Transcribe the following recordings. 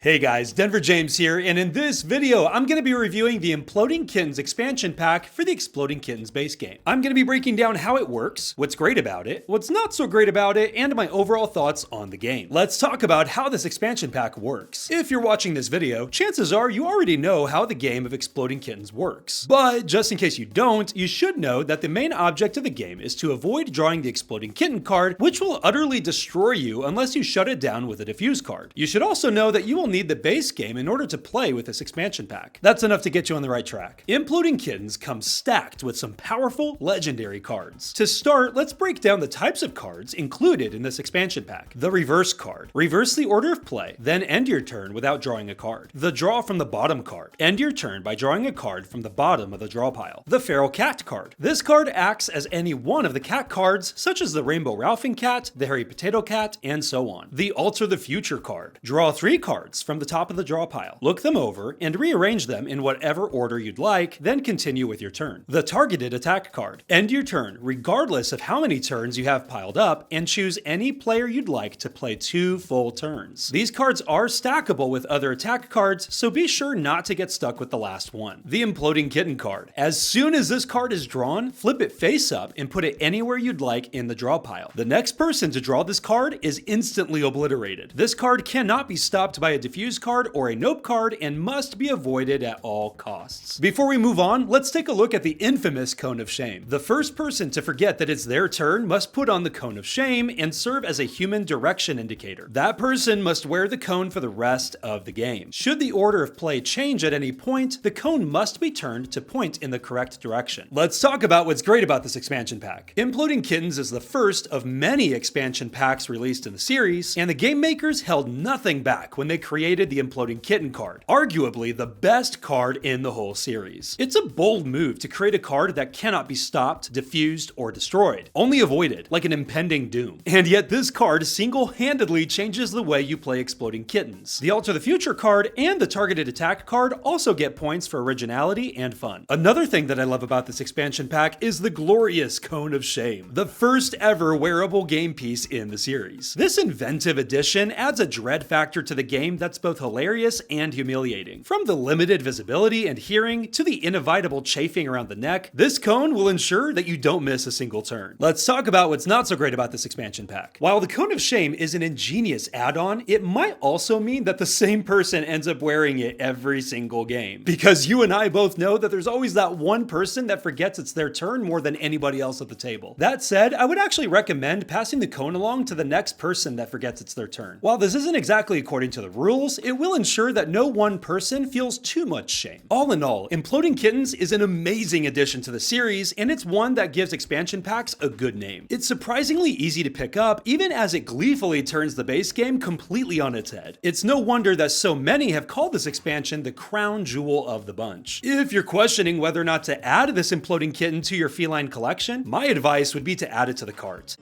Hey guys, Denver James here, and in this video, I'm going to be reviewing the Imploding Kittens Expansion Pack for the Exploding Kittens base game. I'm going to be breaking down how it works, what's great about it, what's not so great about it, and my overall thoughts on the game. Let's talk about how this expansion pack works. If you're watching this video, chances are you already know how the game of Exploding Kittens works. But just in case you don't, you should know that the main object of the game is to avoid drawing the Exploding Kitten card, which will utterly destroy you unless you shut it down with a diffuse card. You should also know that you will need the base game in order to play with this expansion pack. That's enough to get you on the right track. Imploding Kittens comes stacked with some powerful legendary cards. To start, let's break down the types of cards included in this expansion pack. The reverse card. Reverse the order of play, then end your turn without drawing a card. The draw from the bottom card. End your turn by drawing a card from the bottom of the draw pile. The feral cat card. This card acts as any one of the cat cards, such as the Rainbow Ralphing cat, the Hairy Potato cat, and so on. The alter the future card. Draw 3 cards from the top of the draw pile. Look them over and rearrange them in whatever order you'd like, then continue with your turn. The targeted attack card. End your turn regardless of how many turns you have piled up and choose any player you'd like to play 2 full turns. These cards are stackable with other attack cards, so be sure not to get stuck with the last one. The Imploding Kitten card. As soon as this card is drawn, flip it face up and put it anywhere you'd like in the draw pile. The next person to draw this card is instantly obliterated. This card cannot be stopped by a diffuse card or a nope card and must be avoided at all costs. Before we move on, let's take a look at the infamous Cone of Shame. The first person to forget that it's their turn must put on the Cone of Shame and serve as a human direction indicator. That person must wear the cone for the rest of the game. Should the order of play change at any point, the cone must be turned to point in the correct direction. Let's talk about what's great about this expansion pack. Imploding Kittens is the first of many expansion packs released in the series, and the game makers held nothing back when they created the Imploding Kitten card, arguably the best card in the whole series. It's a bold move to create a card that cannot be stopped, diffused, or destroyed, only avoided, like an impending doom. And yet this card single-handedly changes the way you play Exploding Kittens. The Alter the Future card and the targeted attack card also get points for originality and fun. Another thing that I love about this expansion pack is the glorious Cone of Shame, the first ever wearable game piece in the series. This inventive addition adds a dread factor to the game that's both hilarious and humiliating. From the limited visibility and hearing to the inevitable chafing around the neck, this cone will ensure that you don't miss a single turn. Let's talk about what's not so great about this expansion pack. While the Cone of Shame is an ingenious add-on, it might also mean that the same person ends up wearing it every single game. Because you and I both know that there's always that one person that forgets it's their turn more than anybody else at the table. That said, I would actually recommend passing the cone along to the next person that forgets it's their turn. While this isn't exactly according to the rules, it will ensure that no one person feels too much shame. All in all, Imploding Kittens is an amazing addition to the series, and it's one that gives expansion packs a good name. It's surprisingly easy to pick up, even as it gleefully turns the base game completely on its head. It's no wonder that so many have called this expansion the crown jewel of the bunch. If you're questioning whether or not to add this Imploding Kitten to your feline collection, my advice would be to add it to the cart.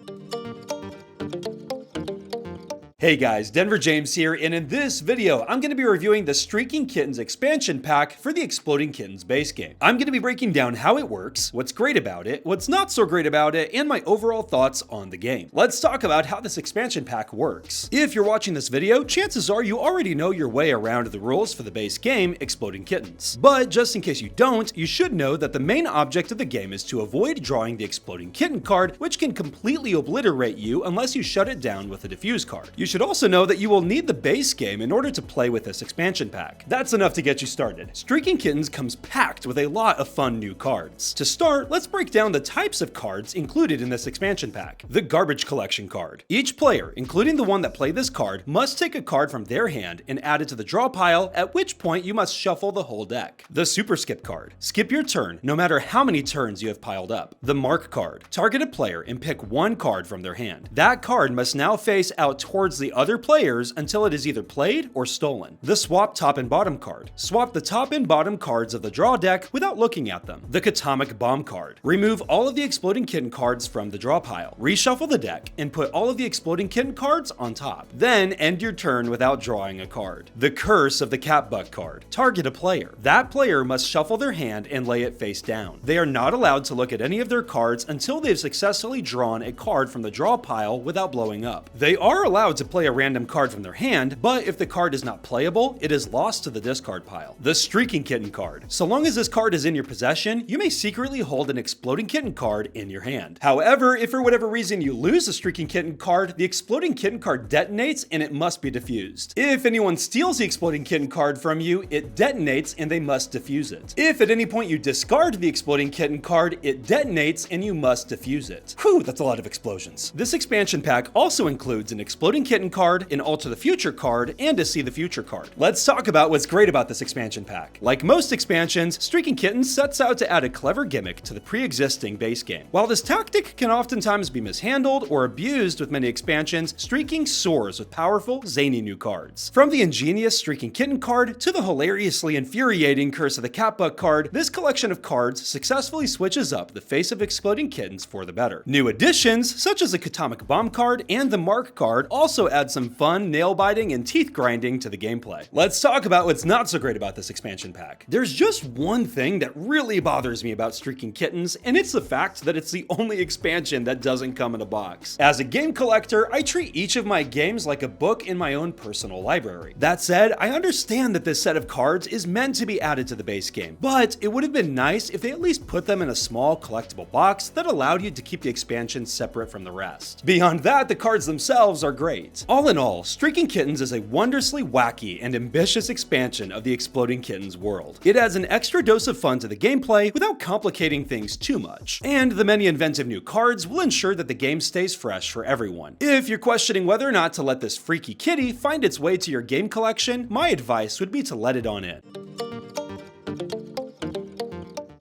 Hey guys, Denver James here, and in this video, I'm going to be reviewing the Streaking Kittens expansion pack for the Exploding Kittens base game. I'm going to be breaking down how it works, what's great about it, what's not so great about it, and my overall thoughts on the game. Let's talk about how this expansion pack works. If you're watching this video, chances are you already know your way around the rules for the base game, Exploding Kittens. But just in case you don't, you should know that the main object of the game is to avoid drawing the Exploding Kitten card, which can completely obliterate you unless you shut it down with a diffuse card. You should also know that you will need the base game in order to play with this expansion pack. That's enough to get you started. Streaking Kittens comes packed with a lot of fun new cards. To start, let's break down the types of cards included in this expansion pack. The Garbage Collection card. Each player, including the one that played this card, must take a card from their hand and add it to the draw pile, at which point you must shuffle the whole deck. The Super Skip card. Skip your turn, no matter how many turns you have piled up. The Mark card. Target a player and pick one card from their hand. That card must now face out towards the other players until it is either played or stolen. The Swap Top and Bottom card. Swap the top and bottom cards of the draw deck without looking at them. The Atomic Bomb card. Remove all of the Exploding Kitten cards from the draw pile. Reshuffle the deck and put all of the Exploding Kitten cards on top. Then end your turn without drawing a card. The Curse of the Catbutt card. Target a player. That player must shuffle their hand and lay it face down. They are not allowed to look at any of their cards until they've successfully drawn a card from the draw pile without blowing up. They are allowed to play a random card from their hand, but if the card is not playable, it is lost to the discard pile. The Streaking Kitten card. So long as this card is in your possession, you may secretly hold an Exploding Kitten card in your hand. However, if for whatever reason you lose the Streaking Kitten card, the Exploding Kitten card detonates and it must be defused. If anyone steals the Exploding Kitten card from you, it detonates and they must defuse it. If at any point you discard the Exploding Kitten card, it detonates and you must defuse it. Whew, that's a lot of explosions. This expansion pack also includes an Exploding Kitten card, an Alter the Future card, and a See the Future card. Let's talk about what's great about this expansion pack. Like most expansions, Streaking Kittens sets out to add a clever gimmick to the pre-existing base game. While this tactic can oftentimes be mishandled or abused with many expansions, Streaking soars with powerful, zany new cards. From the ingenious Streaking Kitten card to the hilariously infuriating Curse of the Catbug card, this collection of cards successfully switches up the face of Exploding Kittens for the better. New additions, such as the Atomic Bomb card and the Mark card, also add some fun, nail-biting, and teeth-grinding to the gameplay. Let's talk about what's not so great about this expansion pack. There's just one thing that really bothers me about Streaking Kittens, and it's the fact that it's the only expansion that doesn't come in a box. As a game collector, I treat each of my games like a book in my own personal library. That said, I understand that this set of cards is meant to be added to the base game, but it would have been nice if they at least put them in a small collectible box that allowed you to keep the expansion separate from the rest. Beyond that, the cards themselves are great. All in all, Streaking Kittens is a wondrously wacky and ambitious expansion of the Exploding Kittens world. It adds an extra dose of fun to the gameplay without complicating things too much, and the many inventive new cards will ensure that the game stays fresh for everyone. If you're questioning whether or not to let this freaky kitty find its way to your game collection, my advice would be to let it on in.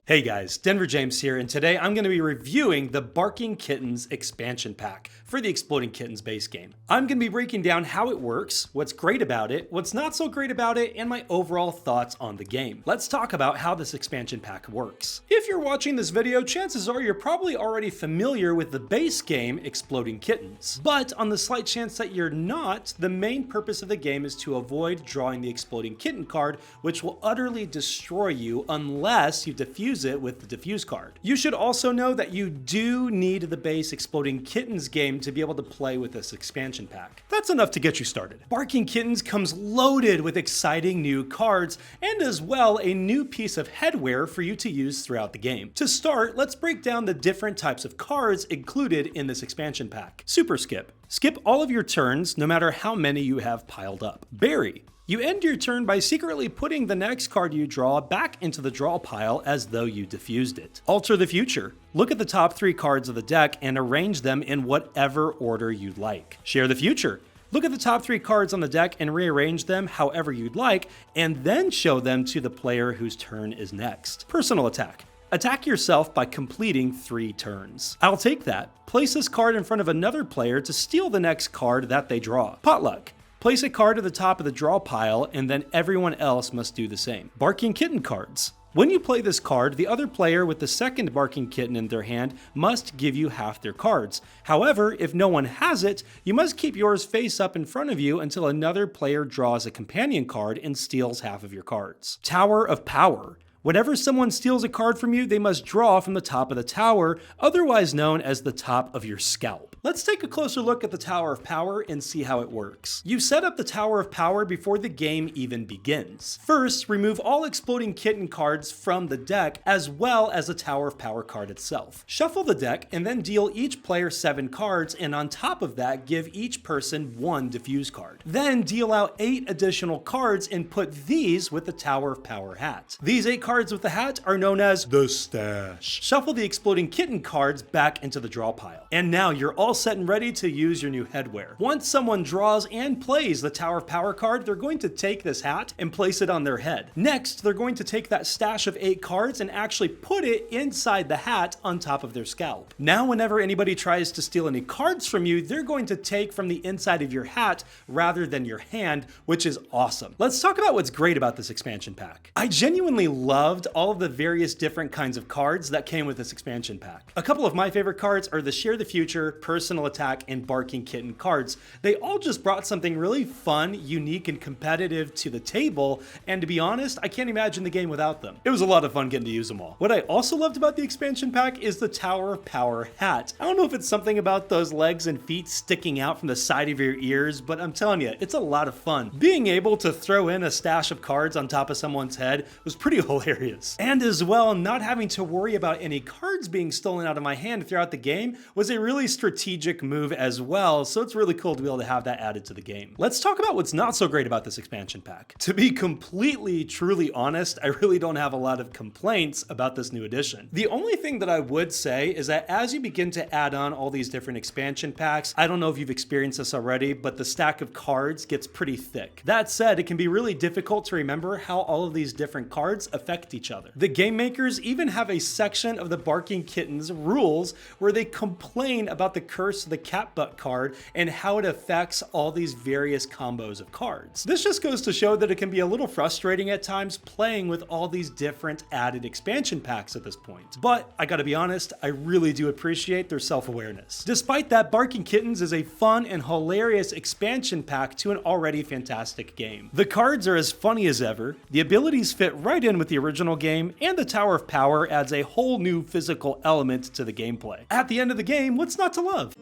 Hey guys, Denver James here, and today I'm going to be reviewing the Barking Kittens expansion pack for the Exploding Kittens base game. I'm going to be breaking down how it works, what's great about it, what's not so great about it, and my overall thoughts on the game. Let's talk about how this expansion pack works. If you're watching this video, chances are you're probably already familiar with the base game Exploding Kittens. But on the slight chance that you're not, the main purpose of the game is to avoid drawing the Exploding Kitten card, which will utterly destroy you unless you defuse it with the diffuse card. You should also know that you do need the base Exploding Kittens game to be able to play with this expansion pack. That's enough to get you started. Barking Kittens comes loaded with exciting new cards and as well a new piece of headwear for you to use throughout the game. To start, let's break down the different types of cards included in this expansion pack. Super Skip. Skip all of your turns no matter how many you have piled up. Bury. You end your turn by secretly putting the next card you draw back into the draw pile as though you diffused it. Alter the Future. Look at the top 3 cards of the deck and arrange them in whatever order you'd like. Share the Future. Look at the top 3 cards on the deck and rearrange them however you'd like, and then show them to the player whose turn is next. Personal Attack. Attack yourself by completing 3 turns. I'll take that. Place this card in front of another player to steal the next card that they draw. Potluck. Place a card at the top of the draw pile, and then everyone else must do the same. Barking Kitten cards. When you play this card, the other player with the second Barking Kitten in their hand must give you half their cards. However, if no one has it, you must keep yours face up in front of you until another player draws a companion card and steals half of your cards. Tower of Power. Whenever someone steals a card from you, they must draw from the top of the tower, otherwise known as the top of your scalp. Let's take a closer look at the Tower of Power and see how it works. You set up the Tower of Power before the game even begins. First, remove all Exploding Kitten cards from the deck, as well as the Tower of Power card itself. Shuffle the deck and then deal each player 7 cards, and on top of that, give each person 1 diffuse card. Then deal out 8 additional cards and put these with the Tower of Power hat. These 8 cards with the hat are known as the stash. Shuffle the Exploding Kitten cards back into the draw pile. And now you're all set and ready to use your new headwear. Once someone draws and plays the Tower of Power card, they're going to take this hat and place it on their head. Next, they're going to take that stash of 8 cards and actually put it inside the hat on top of their scalp. Now, whenever anybody tries to steal any cards from you, they're going to take from the inside of your hat rather than your hand, which is awesome. Let's talk about what's great about this expansion pack. I genuinely loved all of the various different kinds of cards that came with this expansion pack. A couple of my favorite cards are the Share the Future, Personal personal attack, and barking kitten cards. They all just brought something really fun, unique, and competitive to the table, and to be honest, I can't imagine the game without them. It was a lot of fun getting to use them all. What I also loved about the expansion pack is the Tower of Power hat. I don't know if it's something about those legs and feet sticking out from the side of your ears, but I'm telling you, it's a lot of fun. Being able to throw in a stash of cards on top of someone's head was pretty hilarious. And as well, not having to worry about any cards being stolen out of my hand throughout the game was a really strategic move as well, so it's really cool to be able to have that added to the game. Let's talk about what's not so great about this expansion pack. To be completely, truly honest, I really don't have a lot of complaints about this new edition. The only thing that I would say is that as you begin to add on all these different expansion packs, I don't know if you've experienced this already, but the stack of cards gets pretty thick. That said, it can be really difficult to remember how all of these different cards affect each other. The game makers even have a section of the Barking Kittens rules where they complain about the Curse of the Cat Butt card and how it affects all these various combos of cards. This just goes to show that it can be a little frustrating at times playing with all these different added expansion packs at this point. But I gotta be honest, I really do appreciate their self-awareness. Despite that, Barking Kittens is a fun and hilarious expansion pack to an already fantastic game. The cards are as funny as ever, the abilities fit right in with the original game, and the Tower of Power adds a whole new physical element to the gameplay. At the end of the game, what's not to love?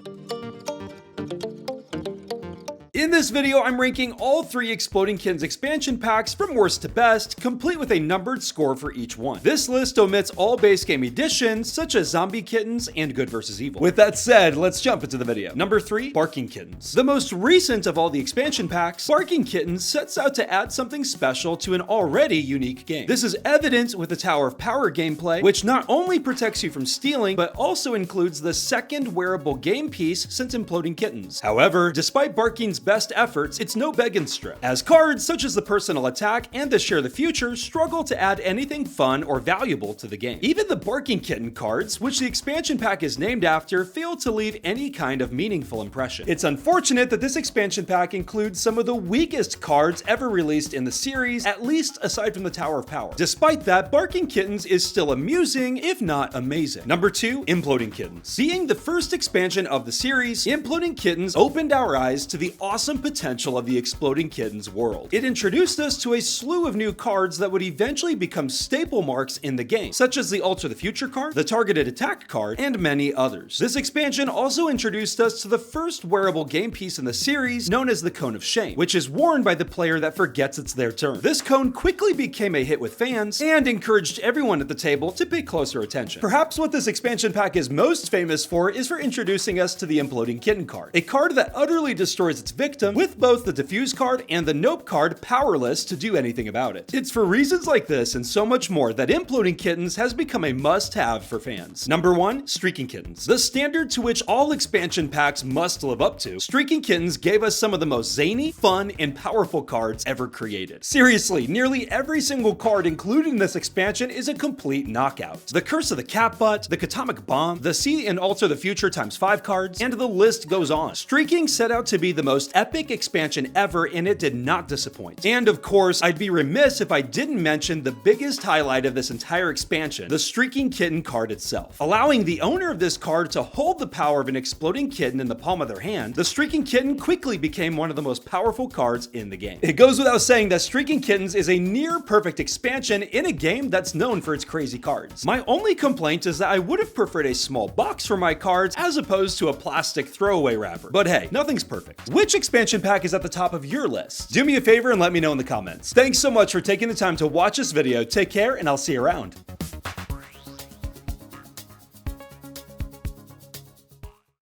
In this video, I'm ranking all 3 Exploding Kittens expansion packs from worst to best, complete with a numbered score for each one. This list omits all base game editions, such as Zombie Kittens and Good vs. Evil. With that said, let's jump into the video. Number 3, Barking Kittens. The most recent of all the expansion packs, Barking Kittens sets out to add something special to an already unique game. This is evident with the Tower of Power gameplay, which not only protects you from stealing, but also includes the second wearable game piece since Imploding Kittens. However, despite Barking's best efforts, it's no begging strip, as cards such as the Personal Attack and the Share the Future struggle to add anything fun or valuable to the game. Even the Barking Kitten cards, which the expansion pack is named after, fail to leave any kind of meaningful impression. It's unfortunate that this expansion pack includes some of the weakest cards ever released in the series, at least aside from the Tower of Power. Despite that, Barking Kittens is still amusing, if not amazing. Number 2, Imploding Kittens. Being the first expansion of the series, Imploding Kittens opened our eyes to the awesome potential of the Exploding Kittens world. It introduced us to a slew of new cards that would eventually become staple marks in the game, such as the Alter the Future card, the Targeted Attack card, and many others. This expansion also introduced us to the first wearable game piece in the series, known as the Cone of Shame, which is worn by the player that forgets it's their turn. This cone quickly became a hit with fans and encouraged everyone at the table to pay closer attention. Perhaps what this expansion pack is most famous for is for introducing us to the Imploding Kitten card, a card that utterly destroys its victim, with both the Diffuse card and the Nope card powerless to do anything about it. It's for reasons like this and so much more that Imploding Kittens has become a must-have for fans. Number 1, Streaking Kittens. The standard to which all expansion packs must live up to, Streaking Kittens gave us some of the most zany, fun, and powerful cards ever created. Seriously, nearly every single card included in this expansion is a complete knockout. The Curse of the Cat Butt, the Atomic Bomb, the See and Alter the Future ×5 cards, and the list goes on. Streaking set out to be the most epic expansion ever, and it did not disappoint. And of course, I'd be remiss if I didn't mention the biggest highlight of this entire expansion, the Streaking Kitten card itself. Allowing the owner of this card to hold the power of an exploding kitten in the palm of their hand, the Streaking Kitten quickly became one of the most powerful cards in the game. It goes without saying that Streaking Kittens is a near perfect expansion in a game that's known for its crazy cards. My only complaint is that I would have preferred a small box for my cards as opposed to a plastic throwaway wrapper. But hey, nothing's perfect. Which expansion pack is at the top of your list? Do me a favor and let me know in the comments. Thanks so much for taking the time to watch this video. Take care, and I'll see you around.